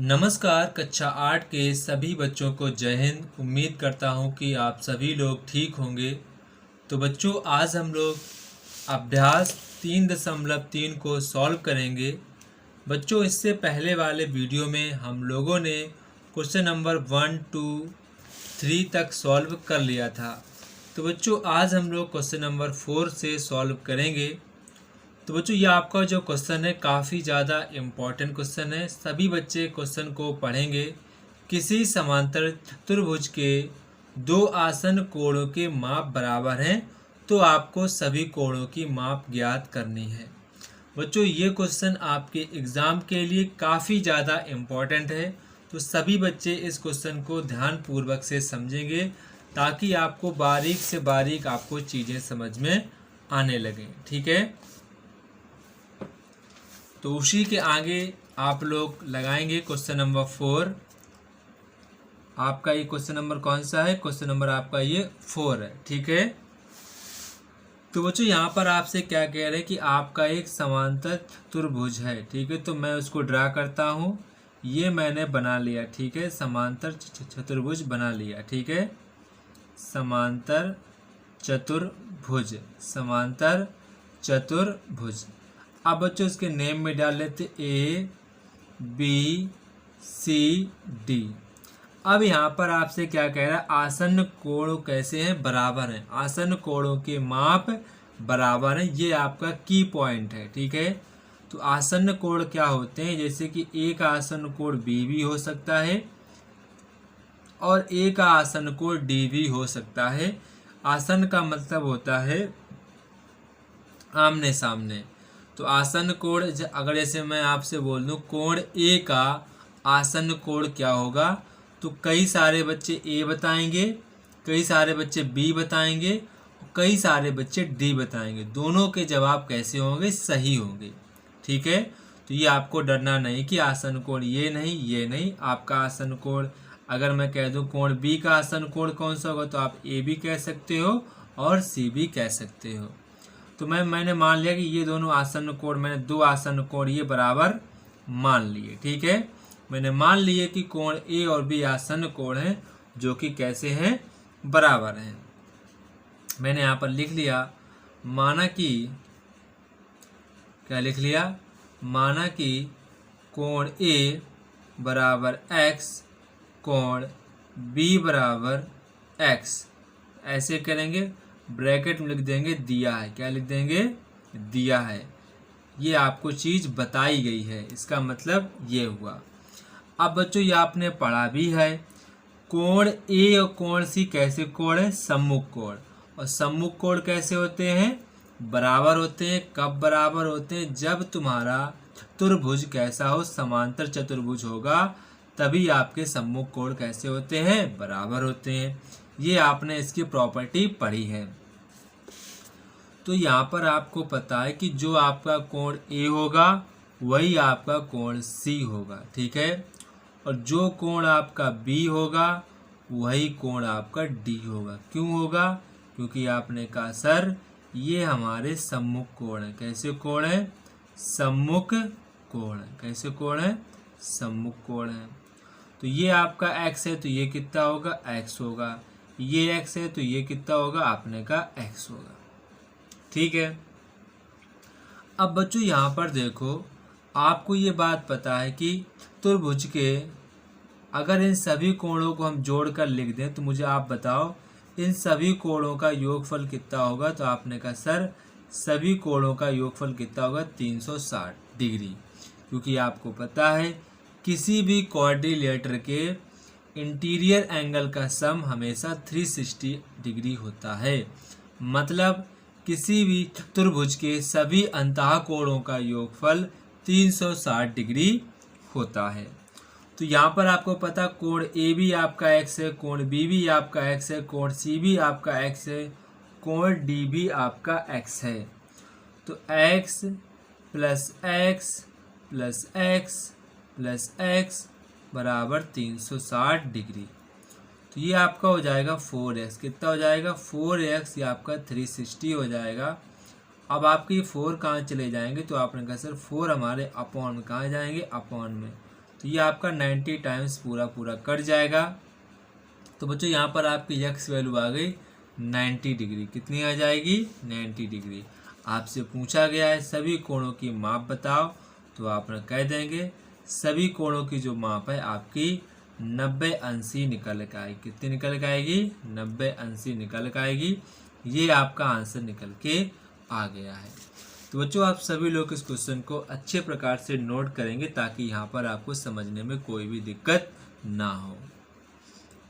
नमस्कार। कक्षा 8 के सभी बच्चों को जय हिंद। उम्मीद करता हूँ कि आप सभी लोग ठीक होंगे। तो बच्चों, आज हम लोग अभ्यास 3.3 को सॉल्व करेंगे। बच्चों, इससे पहले वाले वीडियो में हम लोगों ने क्वेश्चन नंबर 1, 2, 3 तक सॉल्व कर लिया था। तो बच्चों, आज हम लोग क्वेश्चन नंबर 4 से सॉल्व करेंगे। तो बच्चों, ये आपका जो क्वेश्चन है काफ़ी ज़्यादा इम्पॉर्टेंट क्वेश्चन है। सभी बच्चे क्वेश्चन को पढ़ेंगे। किसी समांतर चतुर्भुज के दो आसन कोणों के माप बराबर हैं, तो आपको सभी कोणों की माप ज्ञात करनी है। बच्चों, ये क्वेश्चन आपके एग्ज़ाम के लिए काफ़ी ज़्यादा इम्पॉर्टेंट है। तो सभी बच्चे इस क्वेश्चन को ध्यानपूर्वक से समझेंगे, ताकि आपको बारीक से बारीक आपको चीज़ें समझ में आने लगें। ठीक है, तो उसी के आगे आप लोग लगाएंगे क्वेश्चन नंबर 4। आपका ये क्वेश्चन नंबर कौन सा है? क्वेश्चन नंबर आपका ये 4 है। ठीक है, तो बच्चों यहाँ पर आपसे क्या कह रहे हैं कि आपका एक समांतर चतुर्भुज है। ठीक है, तो मैं उसको ड्रा करता हूँ। ये मैंने बना लिया। ठीक है, समांतर चतुर्भुज बना लिया। ठीक है, समांतर चतुर्भुज, समांतर चतुर्भुज। अब बच्चों इसके नेम में डाल लेते A, B, C, D। अब यहाँ पर आपसे क्या कह रहा है? आसन्न कोण कैसे हैं? बराबर हैं। आसन्न कोणों के माप बराबर हैं। ये आपका की पॉइंट है। ठीक है, तो आसन्न कोण क्या होते हैं? जैसे कि A का आसन्न कोण B भी हो सकता है और A का आसन्न कोण D भी हो सकता है। आसन्न का मतलब होता है आमने सामने। तो आसन्न कोण, अगर जैसे मैं आपसे बोल दूं कोण A का आसन्न कोण क्या होगा, तो कई सारे बच्चे A बताएंगे, कई सारे बच्चे B बताएंगे, कई सारे बच्चे D बताएंगे। दोनों के जवाब कैसे होंगे? सही होंगे। ठीक है, तो ये आपको डरना नहीं कि आसन्न कोण ये नहीं, ये नहीं। आपका आसन्न कोण, अगर मैं कह दूं कोण B का आसन्न कोण कौन सा होगा, तो आप A भी कह सकते हो और C भी कह सकते हो। तो मैंने मान लिया कि ये दोनों आसन्न कोण, मैंने दो आसन्न कोण ये बराबर मान लिए। ठीक है, मैंने मान लिए कि कोण A और B आसन्न कोण हैं, जो कि कैसे हैं? बराबर हैं। मैंने यहाँ पर लिख लिया, माना कि क्या लिख लिया? माना कि कोण A बराबर x, कोण B बराबर x। ऐसे करेंगे, ब्रैकेट में लिख देंगे दिया है। क्या लिख देंगे? दिया है। ये आपको चीज़ बताई गई है, इसका मतलब ये हुआ। अब बच्चों, ये आपने पढ़ा भी है। कोण A और कोण C कैसे कोण है? सम्मुख कोण। और सम्मुख कोण कैसे होते हैं? बराबर होते हैं। कब बराबर होते हैं? जब तुम्हारा चतुर्भुज कैसा हो? समांतर चतुर्भुज होगा, तभी आपके सम्मुख कोण कैसे होते हैं? बराबर होते हैं। ये आपने इसकी प्रॉपर्टी पढ़ी है। तो यहाँ पर आपको पता है कि जो आपका कोण A होगा वही आपका कोण C होगा। ठीक है, और जो कोण आपका B होगा वही कोण आपका D होगा। क्यों होगा? क्योंकि आपने कहा सर ये हमारे सम्मुख कोण है। कैसे कोण है? सम्मुख कोण है। कैसे कोण है? सम्मुख कोण है। तो ये आपका x है, तो ये कितना होगा? x होगा। ये x है, तो ये कितना होगा? आपने कहा x होगा। ठीक है, अब बच्चों यहाँ पर देखो, आपको ये बात पता है कि चतुर्भुज के अगर इन सभी कोणों को हम जोड़कर लिख दें, तो मुझे आप बताओ इन सभी कोणों का योगफल कितना होगा? तो आपने कहा सर सभी कोणों का योगफल कितना होगा? 360 डिग्री। क्योंकि आपको पता है किसी भी क्वाड्रिलेटर के इंटीरियर एंगल का सम हमेशा 360 डिग्री होता है। मतलब किसी भी चतुर्भुज के सभी अंतः कोणों का योगफल 360 डिग्री होता है। तो यहाँ पर आपको पता कोण A भी आपका x है, कोण B भी आपका x है, कोण C भी आपका x है, कोण D भी आपका x है। तो x plus x plus x plus x बराबर 360 डिग्री। तो ये आपका हो जाएगा 4x। कितना हो जाएगा? 4x। ये आपका 360 हो जाएगा। अब आपके 4 कहाँ चले जाएंगे? तो आपने कहा सर 4 हमारे अपॉन में कहाँ जाएंगे? अपॉन में। तो ये आपका 90 टाइम्स पूरा पूरा कट जाएगा। तो बच्चों यहाँ पर आपकी x वैल्यू आ गई 90 डिग्री। कितनी आ जाएगी? 90 डिग्री। आपसे पूछा गया है सभी कोणों की माप बताओ, तो आप कह देंगे सभी कोणों की जो माप है आपकी 90 अंशी निकल के आएगी। कितनी निकल के आएगी? 90 अंशी निकल के आएगी। ये आपका आंसर निकल के आ गया है। तो बच्चों आप सभी लोग इस क्वेश्चन को अच्छे प्रकार से नोट करेंगे ताकि यहाँ पर आपको समझने में कोई भी दिक्कत ना हो।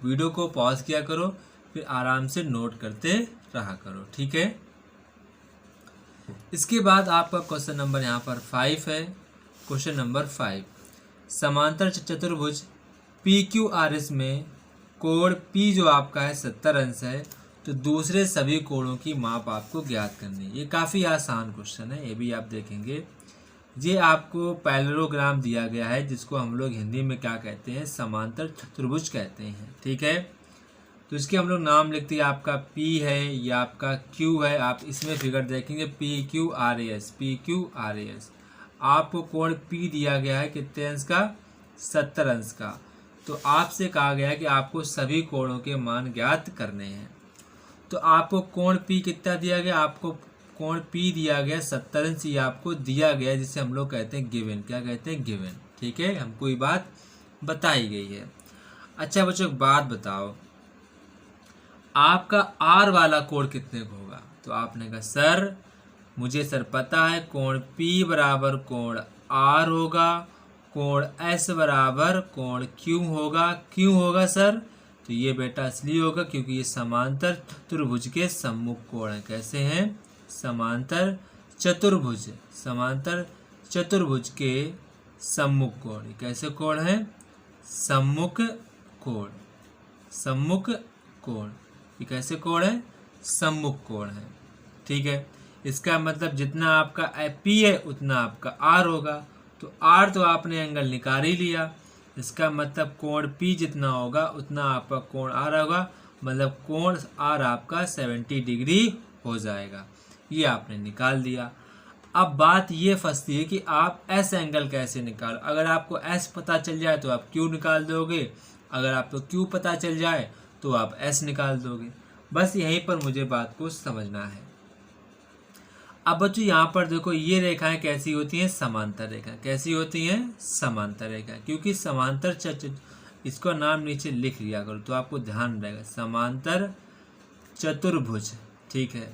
वीडियो को पॉज किया करो, फिर आराम से नोट करते रहा करो, ठीक है। इसके बाद आपका क्वेश्चन नंबर यहाँ पर 5 है। क्वेश्चन नंबर 5, समांतर चतुर्भुज PQRS में कोण P जो आपका है 70 अंश है, तो दूसरे सभी कोणों की माप आपको ज्ञात करनी है। ये काफ़ी आसान क्वेश्चन है, ये भी आप देखेंगे। ये आपको पैरेललोग्राम दिया गया है, जिसको हम लोग हिंदी में क्या कहते हैं? समांतर चतुर्भुज कहते हैं, ठीक है। तो इसके हम लोग नाम लिखते हैं, आपका P है या आपका Q है। आप इसमें फिगर देखेंगे PQRS। आपको कोण P दिया गया है कितने अंश का? 70 अंश का। तो आपसे कहा गया है कि आपको सभी कोणों के मान ज्ञात करने हैं। तो आपको कोण P कितना दिया गया? आपको कोण P दिया गया 70 अंश, ये आपको दिया गया, जिसे हम लोग कहते हैं गिवन। क्या कहते हैं? गिवन, ठीक है। हमको ये बात बताई गई है। अच्छा बच्चों एक बात बताओ, आपका R वाला कोण कितने का होगा? तो आपने कहा सर मुझे सर पता है कोण P बराबर कोण R होगा, कोण S बराबर कोण Q होगा। क्यों होगा सर? तो ये बेटा इसलिए होगा क्योंकि ये समांतर चतुर्भुज के सम्मुख कोण है। कैसे हैं? समांतर चतुर्भुज, समांतर चतुर्भुज के सम्मुख कोण। कैसे कोण है? सम्मुख कोण, सम्मुख कोण। ये कैसे कोण है? सम्मुख कोण है, ठीक है। इसका मतलब जितना आपका P है उतना आपका R होगा। तो R तो आपने एंगल निकाल ही लिया, इसका मतलब कोण P जितना होगा उतना आपका कोण R होगा, मतलब कोण R आपका 70 डिग्री हो जाएगा। ये आपने निकाल दिया। अब बात ये फंसती है कि आप S एंगल कैसे निकाल। अगर आपको S पता चल जाए तो आप Q निकाल दोगे, अगर आपको Q पता चल जाए तो आप S निकाल दोगे। बस यहीं पर मुझे बात को समझना है। अब बच्चों यहाँ पर देखो ये रेखाएं कैसी होती हैं? समांतर रेखा। कैसी होती हैं? समांतर रेखा। क्योंकि समांतर इसको नाम नीचे लिख लिया करो तो आपको ध्यान रहेगा, समांतर चतुर्भुज, ठीक है।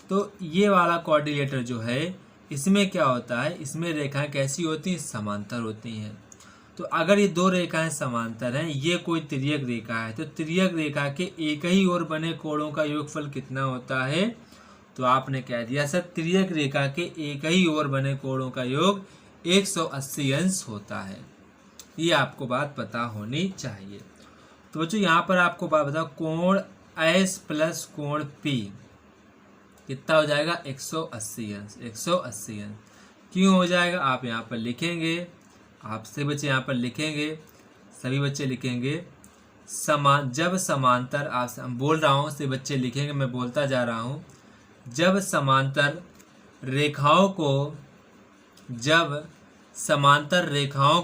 तो ये वाला कोऑर्डिनेटर जो है इसमें क्या होता है? इसमें रेखाएं कैसी होती हैं? समांतर होती हैं। तो अगर ये दो रेखाएं समांतर हैं, ये कोई तिर्यक रेखा है, तो तिर्यक रेखा के एक ही ओर बने कोणों का योगफल कितना होता है? तो आपने कह दिया सर तिर्यक रेखा के एक ही ओर बने कोणों का योग 180 अंश होता है। ये आपको बात पता होनी चाहिए। तो बच्चों यहाँ पर आपको बात बताओ, कोण S प्लस कोण P कितना हो जाएगा? 180 अंश। 180 अंश क्यों हो जाएगा? आप यहाँ पर लिखेंगे, आप सभी बच्चे यहाँ पर लिखेंगे, सभी बच्चे लिखेंगे जब समांतर, आप बोल रहा हूँ सभी बच्चे लिखेंगे, मैं बोलता जा रहा हूँ। जब समांतर रेखाओं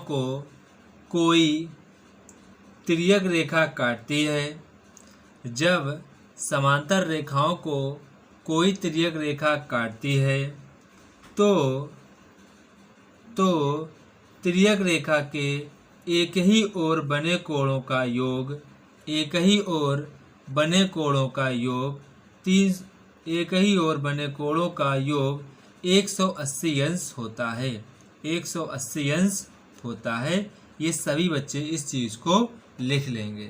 को कोई तिर्यक रेखा काटती है, जब समांतर रेखाओं को कोई तिर्यक रेखा काटती है तो तिर्यक रेखा के एक ही ओर बने कोणों का योग, एक ही ओर बने कोणों का योग 180 अंश होता है। 180 अंश होता है। ये सभी बच्चे इस चीज़ को लिख लेंगे।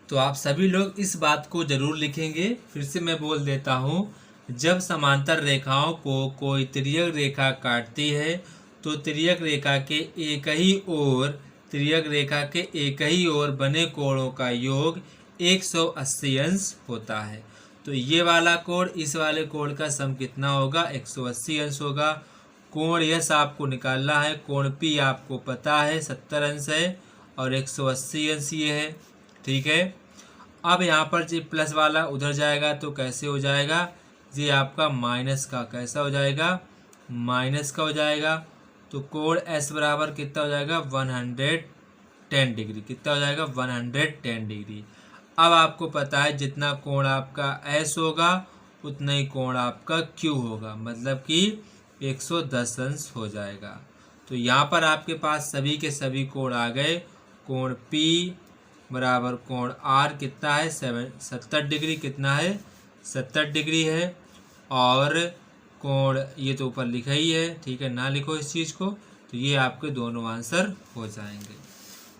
तो आप सभी लोग इस बात को जरूर लिखेंगे। फिर से मैं बोल देता हूँ, जब समांतर रेखाओं को कोई तिर्यक रेखा काटती है तो तिर्यक रेखा के एक ही ओर बने कोणों का योग 180 अंश होता है। तो ये वाला कोण इस वाले कोण का सम कितना होगा? 180 अंश होगा। कोण यस आपको निकालना है, कोण P आपको पता है 70 अंश है और 180 अंश ये है, ठीक है। अब यहाँ पर जो प्लस वाला उधर जाएगा तो कैसे हो जाएगा? ये आपका माइनस का कैसा हो जाएगा? माइनस का हो जाएगा। तो कोण एस बराबर कितना हो जाएगा 110 डिग्री। कितना हो जाएगा 110 डिग्री। अब आपको पता है जितना कोण आपका एस होगा उतना ही कोण आपका क्यू होगा, मतलब कि 110 अंश हो जाएगा। तो यहाँ पर आपके पास सभी के सभी कोण आ गए। कोण P बराबर कोण R कितना है 70 डिग्री। कितना है 70 डिग्री है। और कोण ये तो ऊपर लिखा ही है, ठीक है, ना लिखो इस चीज़ को। तो ये आपके दोनों आंसर हो जाएंगे।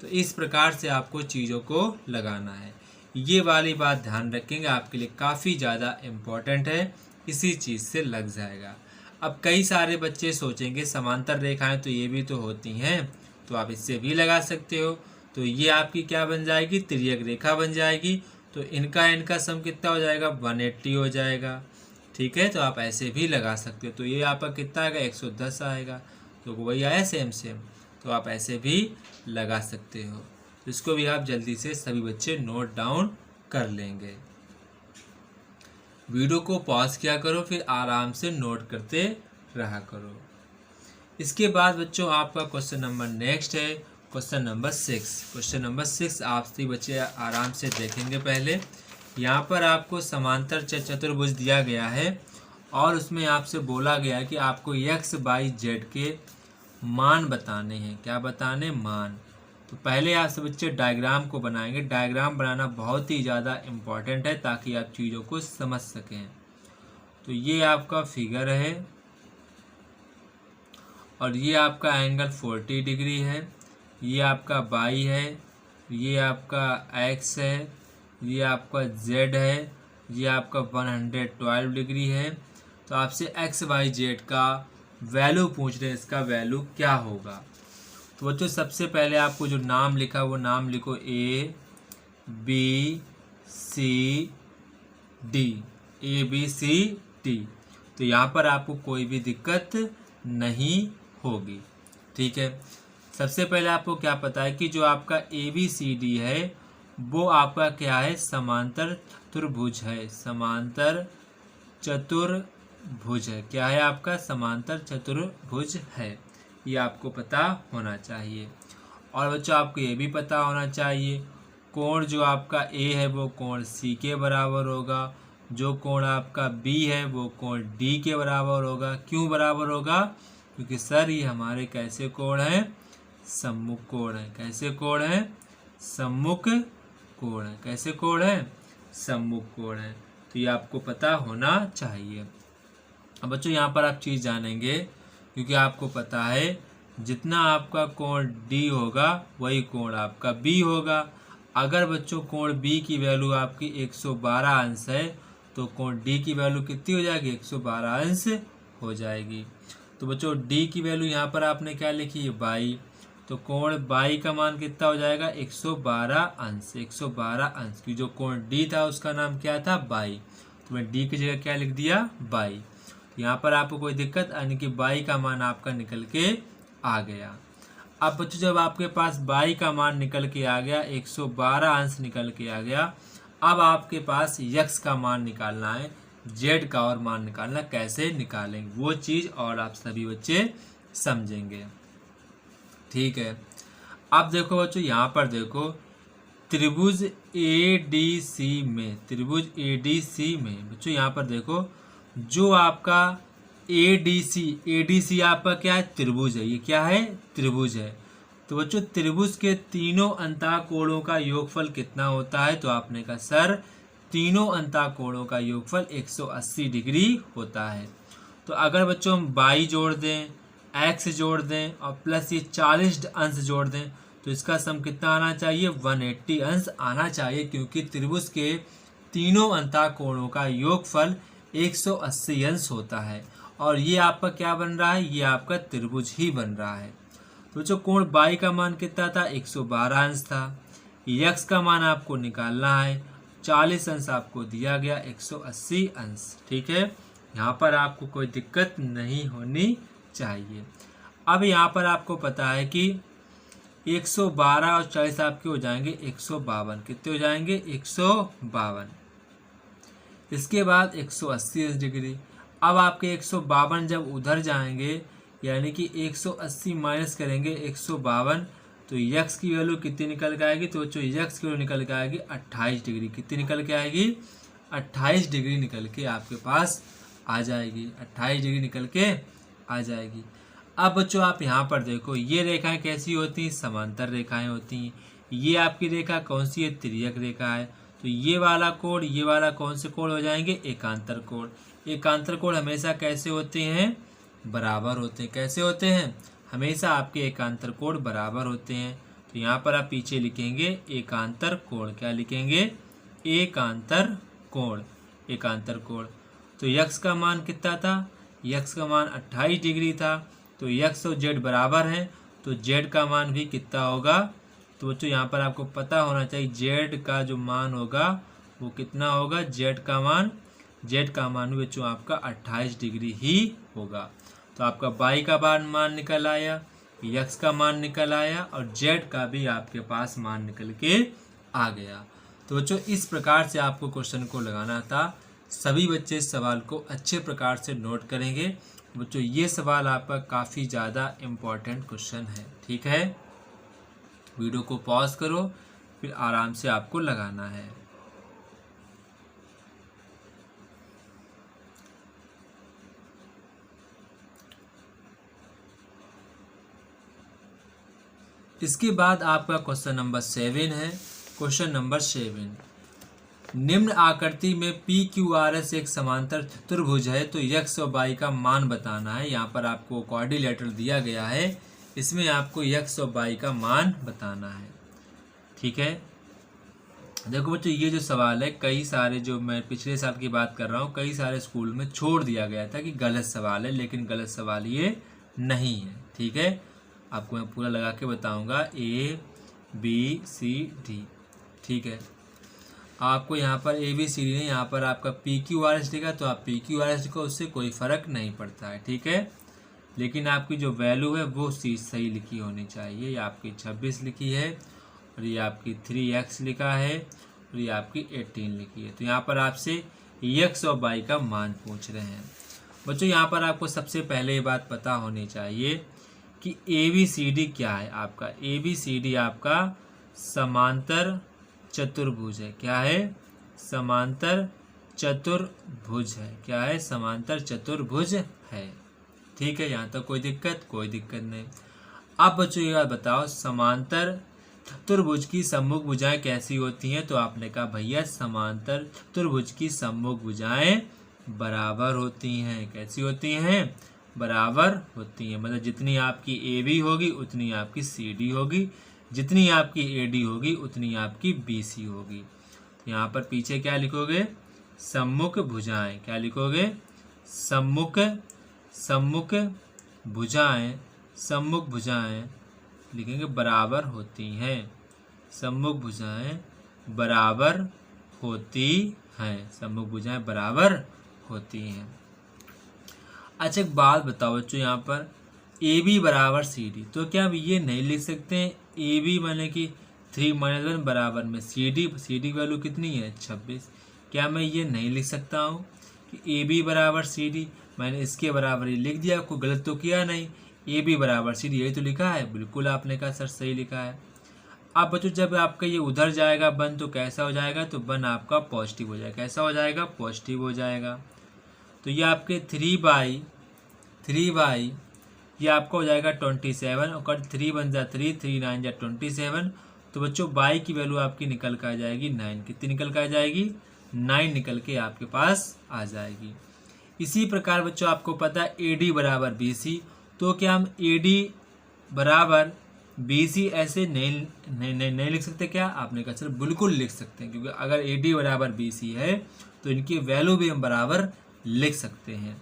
तो इस प्रकार से आपको चीज़ों को लगाना है। ये वाली बात ध्यान रखेंगे, आपके लिए काफ़ी ज़्यादा इम्पोर्टेंट है, इसी चीज़ से लग जाएगा। अब कई सारे बच्चे सोचेंगे समांतर रेखाएं तो ये भी तो होती हैं, तो आप इससे भी लगा सकते हो। तो ये आपकी क्या बन जाएगी, तिर्यक रेखा बन जाएगी। तो इनका सम कितना हो जाएगा 180 हो जाएगा, ठीक है। तो आप ऐसे भी लगा सकते हो। तो ये आपका कितना आएगा 110 आएगा। तो वही आया सेम। तो आप ऐसे भी लगा सकते हो। तो इसको भी आप जल्दी से सभी बच्चे नोट डाउन कर लेंगे। वीडियो को पॉज किया करो, फिर आराम से नोट करते रहा करो। इसके बाद बच्चों आपका क्वेश्चन नंबर नेक्स्ट है, क्वेश्चन नंबर 6। क्वेश्चन नंबर 6 आप सभी बच्चे आराम से देखेंगे। पहले यहाँ पर आपको समांतर चतुर्भुज दिया गया है और उसमें आपसे बोला गया है कि आपको x, y, z के मान बताने हैं। क्या बताने, मान। तो पहले आप सब बच्चे डायग्राम को बनाएंगे। डायग्राम बनाना बहुत ही ज़्यादा इम्पॉर्टेंट है ताकि आप चीज़ों को समझ सकें। तो ये आपका फिगर है और ये आपका एंगल 40 डिग्री है। ये आपका y है, ये आपका x है, ये आपका z है, ये आपका 112 डिग्री है। तो आपसे x, y, z का वैल्यू पूछ रहे हैं, इसका वैल्यू क्या होगा। तो बच्चों सबसे पहले आपको जो नाम लिखा वो नाम लिखो A B C D, A B C D। तो यहाँ पर आपको कोई भी दिक्कत नहीं होगी, ठीक है। सबसे पहले आपको क्या पता है कि जो आपका ABCD है वो आपका क्या है, समांतर चतुर्भुज है। समांतर चतुर्भुज है। क्या है आपका, समांतर चतुर्भुज है। ये आपको पता होना चाहिए। और बच्चों आपको ये भी पता होना चाहिए कोण जो आपका A है वो कोण C के बराबर होगा। जो कोण आपका B है वो कोण D के बराबर होगा। क्यों बराबर होगा, क्योंकि सर ये हमारे कैसे कोण हैं, सम्मुख कोण है। कैसे कोण है, सम्मुख कोण है। कैसे कोण है, सम्मुख कोण है। तो ये आपको पता होना चाहिए। अब बच्चों यहाँ पर आप चीज़ जानेंगे, क्योंकि आपको पता है जितना आपका कोण D होगा वही कोण आपका B होगा। अगर बच्चों कोण B की वैल्यू आपकी 112 अंश है तो कोण D की वैल्यू कितनी हो जाएगी, 112 अंश हो जाएगी। तो बच्चों D की वैल्यू यहाँ पर आपने क्या लिखी है, y। तो कोण y का मान कितना हो जाएगा, 112 अंश। 112 अंश की जो कोण D था उसका नाम क्या था, y। तो मैं D की जगह क्या लिख दिया, y। यहाँ पर आपको कोई दिक्कत, यानी कि y का मान आपका निकल के आ गया। अब बच्चों जब आपके पास y का मान निकल के आ गया, 112 अंश निकल के आ गया, अब आपके पास x का मान निकालना है, z का और मान निकालना। कैसे निकालेंगे वो चीज़ और आप सभी बच्चे समझेंगे, ठीक है। अब देखो बच्चों यहाँ पर देखो त्रिभुज ADC में, त्रिभुज ADC में बच्चों यहाँ पर देखो जो आपका ADC आपका क्या है, त्रिभुज है। ये क्या है, त्रिभुज है। तो बच्चों त्रिभुज के तीनों अंतःकोणों का योगफल कितना होता है, तो आपने कहा सर तीनों अंतःकोणों का योगफल 180 डिग्री होता है। तो अगर बच्चों हम y जोड़ दें, x जोड़ दें और प्लस ये 40 अंश जोड़ दें तो इसका सम कितना आना चाहिए, 180 अंश आना चाहिए, क्योंकि त्रिभुज के तीनों अंतःकोणों का योगफल 180 अंश होता है। और ये आपका क्या बन रहा है, ये आपका त्रिभुज ही बन रहा है। तो जो कोण y का मान कितना था, 112 अंश था। x का मान आपको निकालना है, 40 अंश आपको दिया गया, 180 अंश, ठीक है। यहाँ पर आपको कोई दिक्कत नहीं होनी चाहिए। अब यहाँ पर आपको पता है कि 112 और 40 आपके हो जाएंगे 152। कितने हो जाएंगे, 152। इसके बाद 180 डिग्री। अब आपके 152 जब उधर जाएंगे यानी कि 180 माइनस करेंगे 152, तो यक्स की वैल्यू कितनी निकल के आएगी? तो बच्चों यक्स की वैल्यू निकल के आएगी 28 डिग्री। कितनी निकल के आएगी? 28 डिग्री निकल के आपके पास आ जाएगी। 28 डिग्री निकल के आ जाएगी। अब बच्चों आप यहाँ पर देखो, ये रेखाएं कैसी होती हैं? समांतर रेखाएं होती हैं। ये आपकी रेखा कौन सी है? तिर्यक रेखा है। तो ये वाला कोण, ये वाला कौन से कोण हो जाएंगे? एकांतर कोण। एकांतर कोण हमेशा कैसे होते हैं? बराबर होते हैं। कैसे होते हैं? हमेशा आपके एकांतर कोण बराबर होते हैं। तो यहाँ पर आप पीछे लिखेंगे एकांतर कोण। क्या लिखेंगे? एकांतर कोण। एकांतर कोण। तो यक्स का मान कितना था? यक्स का मान 28 डिग्री था। तो यक्स और जेड बराबर हैं, तो जेड का मान भी कितना होगा? तो बच्चों यहाँ पर आपको पता होना चाहिए जेड का जो मान होगा वो कितना होगा? जेड का मान भी बच्चों आपका 28 डिग्री ही होगा। तो आपका वाई का मान निकल आया, यक्स का मान निकल आया और जेड का भी आपके पास मान निकल के आ गया। तो बच्चों इस प्रकार से आपको क्वेश्चन को लगाना था। सभी बच्चे इस सवाल को अच्छे प्रकार से नोट करेंगे। बच्चों ये सवाल आपका काफ़ी ज़्यादा इम्पोर्टेंट क्वेश्चन है। ठीक है, वीडियो को पॉज करो, फिर आराम से आपको लगाना है। इसके बाद आपका क्वेश्चन नंबर 7 है। क्वेश्चन नंबर 7, निम्न आकृति में PQRS एक समांतर चतुर्भुज है, तो यक्स और वाई का मान बताना है। यहाँ पर आपको कोऑर्डिनेटर दिया गया है, इसमें आपको यक्स और वाई का मान बताना है। ठीक है, देखो बच्चों ये जो सवाल है, कई सारे, जो मैं पिछले साल की बात कर रहा हूँ, कई सारे स्कूल में छोड़ दिया गया था कि गलत सवाल है, लेकिन गलत सवाल ये नहीं है। ठीक है, आपको मैं पूरा लगा के बताऊंगा ABCD। ठीक है, आपको यहाँ पर ABCD नहीं, यहाँ पर आपका PQRS लिखा, तो आप PQRS लिखो, उससे कोई फ़र्क नहीं पड़ता है। ठीक है, लेकिन आपकी जो वैल्यू है वो सही लिखी होनी चाहिए। ये आपकी 26 लिखी है और ये आपकी 3x लिखा है और ये आपकी 18 लिखी है। तो यहाँ पर आपसे x और y का मान पूछ रहे हैं। बच्चों यहाँ पर आपको सबसे पहले ये बात पता होनी चाहिए कि ABCD क्या है। आपका ABCD आपका समांतर चतुर्भुज है। क्या है? समांतर चतुर्भुज है। क्या है? समांतर चतुर्भुज है। ठीक है, यहाँ तक कोई दिक्कत नहीं। अब बच्चों ये बात बताओ, समांतर चतुर्भुज की सम्मुख भुजाएं कैसी होती हैं? तो आपने कहा भैया समांतर चतुर्भुज की सम्मुख भुजाएं बराबर होती हैं। कैसी होती हैं? बराबर होती हैं। मतलब जितनी आपकी AB होगी उतनी आपकी CD होगी, जितनी आपकी AD होगी उतनी आपकी BC होगी। तो यहाँ पर पीछे क्या लिखोगे? सम्मुख भुजाएं। क्या लिखोगे? सम्मुख भुजाएं लिखेंगे बराबर होती हैं। सम्मुख भुजाएं बराबर होती हैं। सम्मुख भुजाएं बराबर होती हैं। अच्छा एक बात बताओ बच्चों, यहाँ पर AB बराबर CD, तो क्या हम ये नहीं लिख सकते हैं AB माने कि 3-1 बराबर में CD की वैल्यू कितनी है? 26। क्या मैं ये नहीं लिख सकता हूँ कि AB बराबर CD, मैंने इसके बराबर ही लिख दिया, कोई गलत तो किया नहीं। AB बराबर CD यही तो लिखा है। बिल्कुल आपने कहा सर सही लिखा है। अब बच्चों जब आपका ये उधर जाएगा बन, तो कैसा हो जाएगा? तो बन आपका पॉजिटिव हो जाएगा। कैसा हो जाएगा? पॉजिटिव हो जाएगा। तो ये आपके 3/3 ये आपका हो जाएगा 27 और 3 बन जा 3, 3 9 जा 27। तो बच्चों y की वैल्यू आपकी निकल कर आ जाएगी 9। कितनी निकल कर आ जाएगी? 9 निकल के आपके पास आ जाएगी। इसी प्रकार बच्चों आपको पता है AD बराबर BC, तो क्या हम AD बराबर BC ऐसे नहीं लिख सकते? क्या आपने कहा सर बिल्कुल लिख सकते हैं, क्योंकि अगर AD बराबर BC है तो इनकी वैल्यू भी हम बराबर लिख सकते हैं।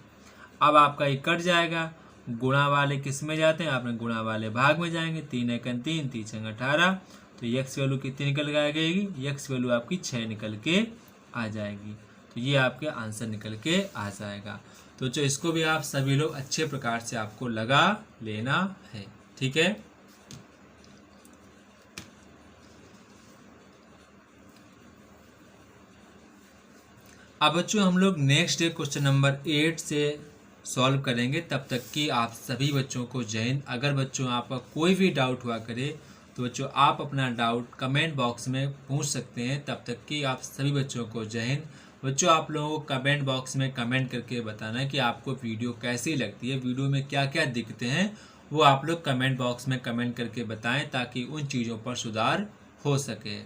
अब आपका ये कट जाएगा, गुणा वाले किस में जाते हैं? आपने गुणा वाले भाग में जाएंगे। 3 × 3 3 × 18, तो x वैल्यू कितनी निकल के आ जाएगी? x वैल्यू आपकी 6 निकल के आ जाएगी। तो ये आपके आंसर निकल के आ जाएगा। तो जो इसको भी आप सभी लोग अच्छे प्रकार से आपको लगा लेना है। ठीक है, अब बच्चों हम लोग नेक्स्ट क्वेश्चन नंबर 8 से सॉल्व करेंगे। तब तक कि आप सभी बच्चों को जय हिंद। अगर बच्चों आपका कोई भी डाउट हुआ करे तो बच्चों आप अपना डाउट कमेंट बॉक्स में पूछ सकते हैं। तब तक कि आप सभी बच्चों को जय हिंद। बच्चों आप लोगों को कमेंट बॉक्स में कमेंट करके बताना है कि आपको वीडियो कैसी लगती है, वीडियो में क्या क्या दिखते हैं वो आप लोग कमेंट बॉक्स में कमेंट करके बताएं ताकि उन चीज़ों पर सुधार हो सके।